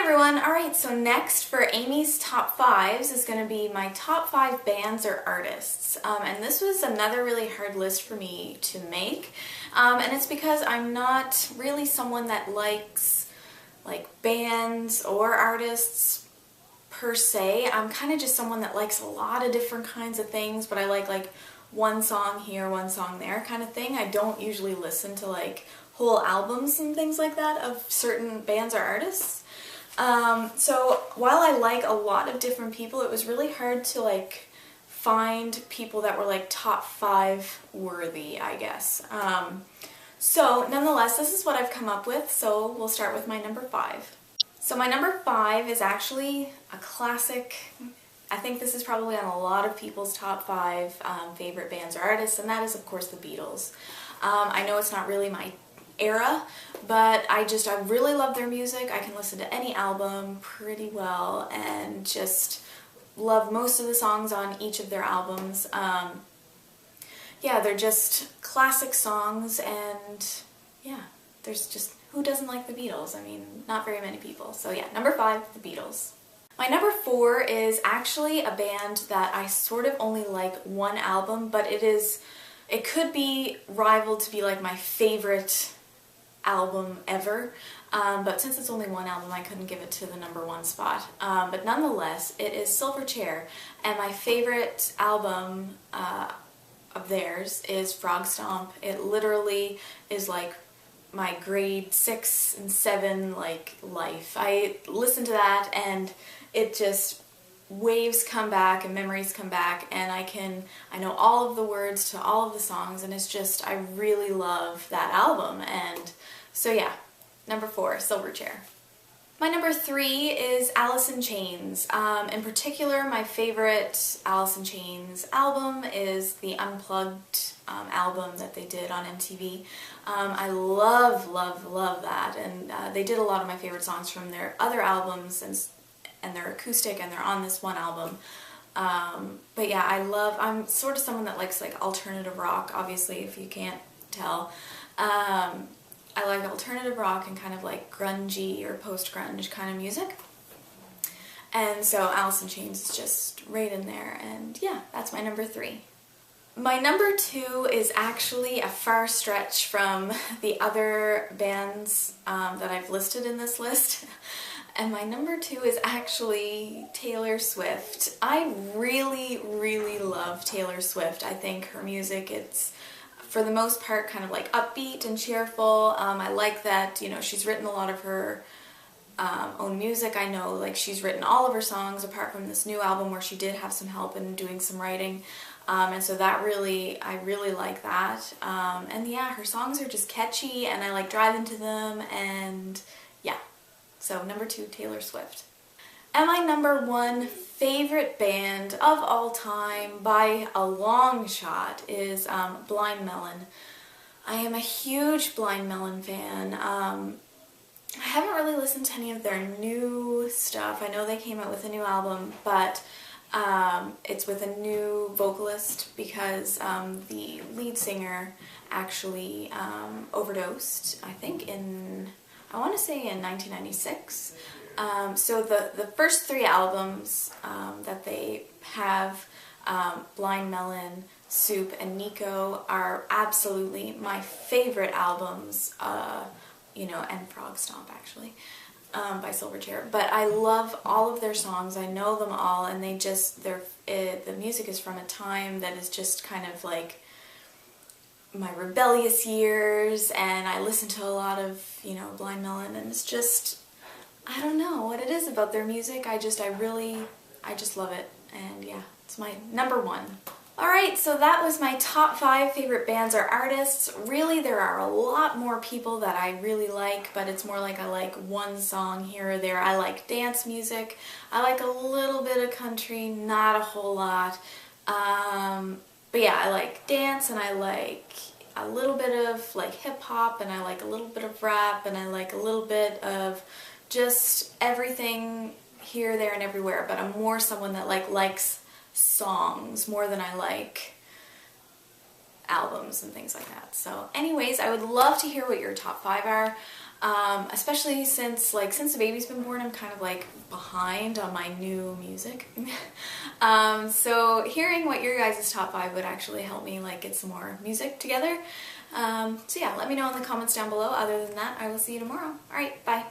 everyone! Alright, so next for Amy's top fives is going to be my top 5 bands or artists. And this was another really hard list for me to make. And it's because I'm not really someone that likes bands or artists per se. I'm kind of just someone that likes a lot of different kinds of things, but I like one song here, one song there kind of thing. I don't usually listen to whole albums and things like that of certain bands or artists. So while I like a lot of different people, it was really hard to find people that were top 5 worthy, I guess. So nonetheless, this is what I've come up with, so we'll start with my number 5. So my number 5 is actually a classic. I think this is probably on a lot of people's top 5 favorite bands or artists, and that is of course the Beatles. I know it's not really my era, but I really love their music. I can listen to any album pretty well and just love most of the songs on each of their albums. Yeah, they're just classic songs, and yeah, there's just, who doesn't like the Beatles? I mean, not very many people. So yeah, number 5, the Beatles. My number 4 is actually a band that I sort of only like one album, but it could be rivaled to be my favorite album ever, but since it's only one album, I couldn't give it to the number 1 spot. But nonetheless, it is Silverchair, and my favorite album of theirs is Frog Stomp. It literally is my grade 6 and 7 life. I listen to that and it just, waves come back and memories come back, and I know all of the words to all of the songs, and it's just, I really love that album. And so yeah, number 4, Silverchair. My number 3 is Alice in Chains. In particular, my favorite Alice in Chains album is the Unplugged album that they did on MTV. I love, love, love that, and they did a lot of my favorite songs from their other albums, and they're acoustic, and they're on this one album. But yeah, I'm sort of someone that likes alternative rock, obviously, if you can't tell. I like alternative rock and kind of grungy or post-grunge kind of music. And so Alice in Chains is just right in there, and yeah, that's my number 3. My number 2 is actually a far stretch from the other bands that I've listed in this list. And my number 2 is actually Taylor Swift. I really, really love Taylor Swift. I think her music, it's for the most part kind of upbeat and cheerful. I like that, she's written a lot of her own music. I know she's written all of her songs apart from this new album where she did have some help in doing some writing. And so I really like that. And yeah, her songs are just catchy, and I like driving to them, and yeah. So number 2, Taylor Swift. And my number 1 favorite band of all time, by a long shot, is Blind Melon. I am a huge Blind Melon fan. I haven't really listened to any of their new stuff. I know they came out with a new album, but it's with a new vocalist because the lead singer actually overdosed, I think I want to say in 1996. So the first 3 albums that they have, Blind Melon, Soup, and Nico, are absolutely my favorite albums, and Frog Stomp actually, by Silverchair. But I love all of their songs. I know them all, and the music is from a time that is just kind of my rebellious years, and I listen to a lot of, Blind Melon, and it's just, I don't know what it is about their music. I just love it, and yeah, it's my number 1. Alright, so that was my top 5 favorite bands or artists. Really, there are a lot more people that I really like, but it's more I like one song here or there. I like dance music. I like a little bit of country, not a whole lot. But yeah, I like dance, and I like a little bit of hip-hop, and I like a little bit of rap, and I like a little bit of just everything here, there, and everywhere. But I'm more someone that likes songs more than I like albums and things like that. So anyways, I would love to hear what your top 5 are. Especially since the baby's been born, I'm kind of like behind on my new music. So hearing what your guys' top 5 would actually help me like get some more music together. So yeah, let me know in the comments down below. Other than that, I will see you tomorrow. Alright, bye.